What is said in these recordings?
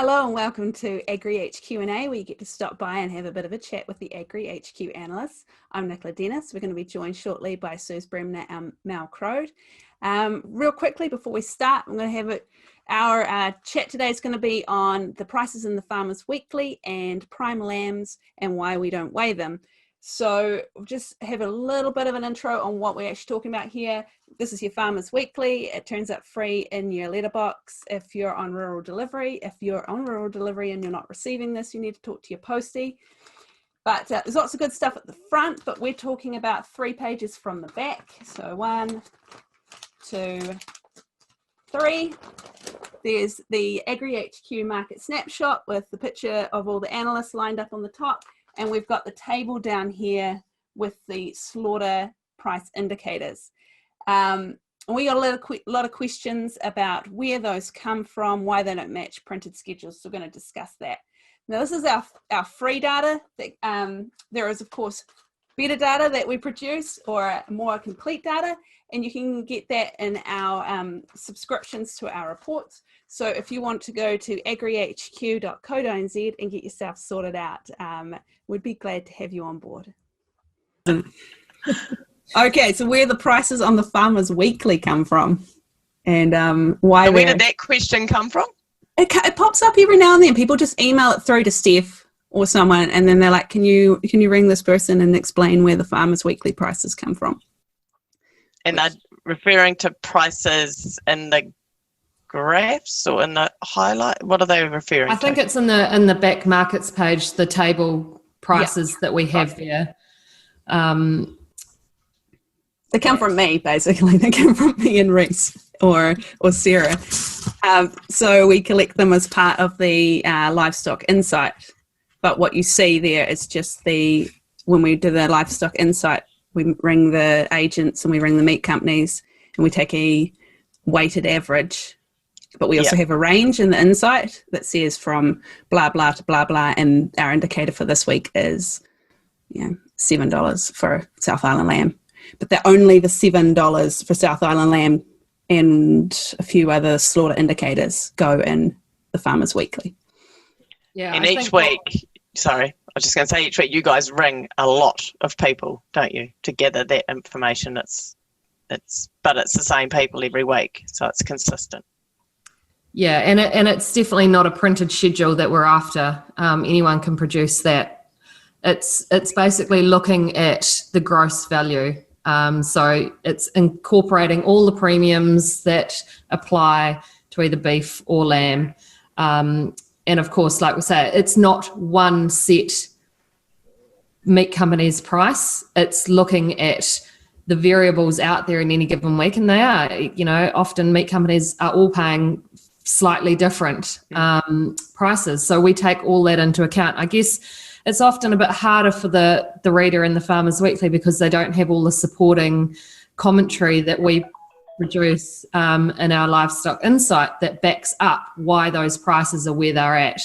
Hello and welcome to AgriHQ&A, where you get to stop by and have a bit of a chat with the AgriHQ analysts. I'm Nicola. We're going to be joined shortly by Suz Bremner and Croad. Real quickly before we start, I'm going to have our chat today is going to be on the prices in the Farmers Weekly and prime lambs and why we don't weigh them. So we'll just have a little bit of an intro on what we're actually talking about here. This is your Farmers Weekly. It turns up free in your letterbox if you're on rural delivery. If you're on rural delivery and you're not receiving this, you need to talk to your postie. But there's lots of good stuff at the front, but we're talking about 3 pages from the back. So 1, 2, 3. There's the AgriHQ market snapshot with the picture of all the analysts lined up on the top. And we've got the table down here with the slaughter price indicators. And we got a lot of questions about where those come from, why they don't match printed schedules. So we're going to discuss that. Now, this is our free data. There is, of course, better data that we produce or more complete data. And you can get that in our subscriptions to our reports. So if you want to go to agrihq.co.nz and get yourself sorted out, we'd be glad to have you on board. Okay, so where the prices on the Farmers Weekly come from and why. So where did that question come from? It pops up every now and then. People just email it through to Steph or someone, and then they're like, "Can you ring this person and explain where the Farmers Weekly prices come from?" And they're referring to prices in the graphs or in the highlight? What are they referring to? I think it's in the back markets page, the table prices that we have there. They come from me, basically. They come from me and Reese or Sarah. So we collect them as part of the Livestock Insight. But what you see there is just when we do the Livestock Insight, we ring the agents and we ring the meat companies and we take a weighted average. But we also have a range in the insight that says from blah, blah to blah, blah. And our indicator for this week is $7 for South Island lamb. But they're only the $7 for South Island lamb, and a few other slaughter indicators go in the Farmers Weekly. Yeah. And each week, I was just going to say, each week you guys ring a lot of people, don't you, to gather that information. But it's the same people every week, so it's consistent. Yeah, and it's definitely not a printed schedule that we're after. Anyone can produce that. It's basically looking at the gross value. So it's incorporating all the premiums that apply to either beef or lamb. And of course, like we say, it's not one set meat company's price. It's looking at the variables out there in any given week, and they are, often meat companies are all paying slightly different prices. So we take all that into account. I guess it's often a bit harder for the reader in the Farmers Weekly because they don't have all the supporting commentary that we produce in our Livestock Insight that backs up why those prices are where they're at.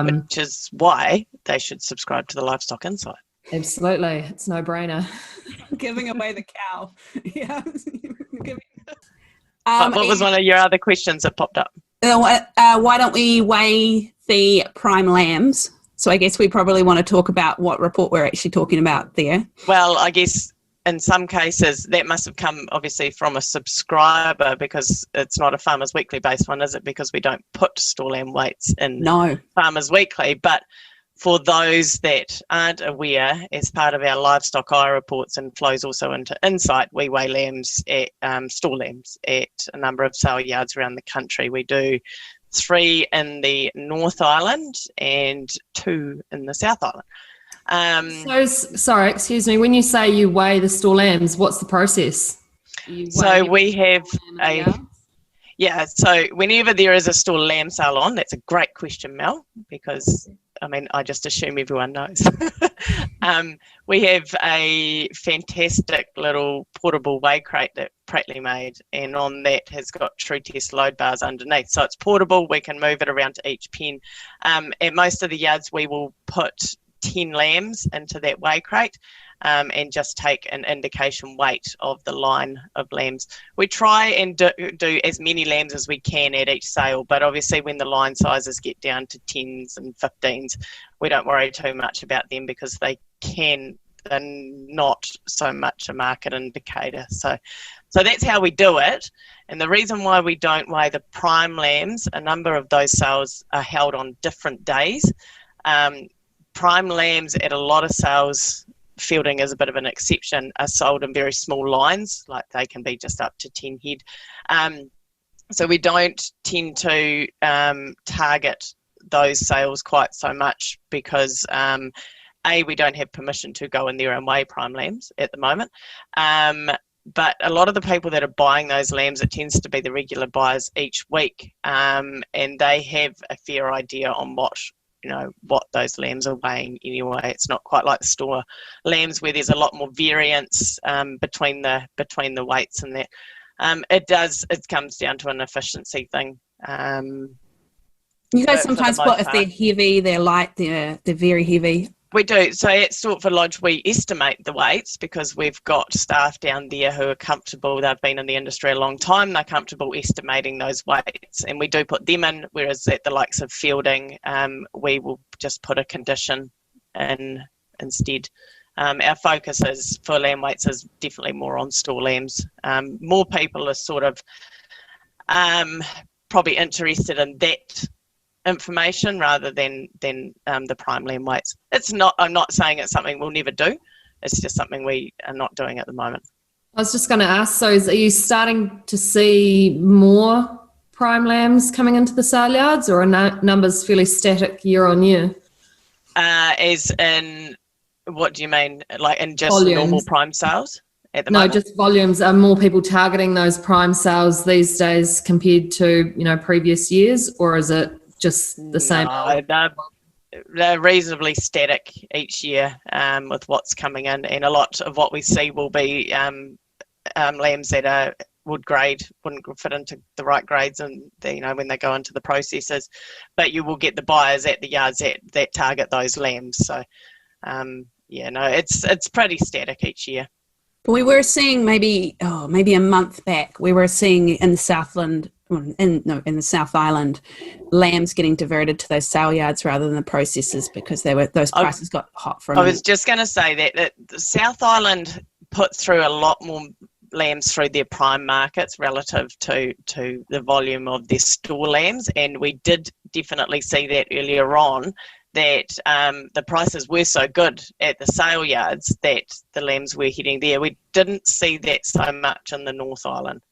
Which is why they should subscribe to the Livestock Insight. Absolutely. It's no brainer. Giving away the cow. Yeah. What was one of your other questions that popped up? Why don't we weigh the prime lambs? So I guess we probably want to talk about what report we're actually talking about there. Well, I guess in some cases that must have come obviously from a subscriber because it's not a Farmers Weekly based one, is it? Because we don't put store lamb weights in Farmers Weekly. But for those that aren't aware, as part of our Livestock Eye reports and flows also into Insight, we weigh lambs at store lambs at a number of sale yards around the country. We do 3 in the North Island and 2 in the South Island. Sorry, excuse me. When you say you weigh the store lambs, what's the process? So we have so whenever there is a store lamb sale on, that's a great question, Mel, because I just assume everyone knows. We have a fantastic little portable weigh crate that Prattley made, and on that has got true test load bars underneath. So it's portable, we can move it around to each pen. At most of the yards, we will put 10 lambs into that weigh crate. and just take an indication weight of the line of lambs. We try and do as many lambs as we can at each sale, but obviously when the line sizes get down to 10s and 15s, we don't worry too much about them because they're not so much a market indicator. So that's how we do it. And the reason why we don't weigh the prime lambs, a number of those sales are held on different days. Prime lambs at a lot of sales, fielding is a bit of an exception, are sold in very small lines, like they can be just up to 10 head. So we don't tend to target those sales quite so much because we don't have permission to go in there and weigh prime lambs at the moment. But a lot of the people that are buying those lambs, it tends to be the regular buyers each week, and they have a fair idea on what those lambs are weighing anyway. It's not quite like the store lambs where there's a lot more variance between the weights and that. It comes down to an efficiency thing. You guys sometimes put if they're heavy, they're light, they're very heavy. We do. So at Stortford Lodge, we estimate the weights because we've got staff down there who are comfortable. They've been in the industry a long time. They're comfortable estimating those weights, and we do put them in. Whereas at the likes of fielding, we will just put a condition in instead. Our focus is for lamb weights is definitely more on store lambs. More people are sort of probably interested in that information rather than the prime lamb weights. I'm not saying it's something we'll never do. It's just something we are not doing at the moment. I was just going to ask, so are you starting to see more prime lambs coming into the sale yards, or are numbers fairly static year on year? As in, what do you mean? Like in just volumes. Normal prime sales at the moment? No, just volumes. Are more people targeting those prime sales these days compared to previous years, or is it just the same? No, they're reasonably static each year with what's coming in, and a lot of what we see will be lambs that are wouldn't fit into the right grades, and when they go into the processors. But you will get the buyers at the yards that target those lambs. So it's pretty static each year. But we were seeing maybe a month back, we were seeing in the Southland. In the South Island, lambs getting diverted to those sale yards rather than the processors because those prices got hot for a minute. I was just going to say that the South Island put through a lot more lambs through their prime markets relative to the volume of their store lambs, and we did definitely see that earlier on, that the prices were so good at the sale yards that the lambs were hitting there. We didn't see that so much in the North Island.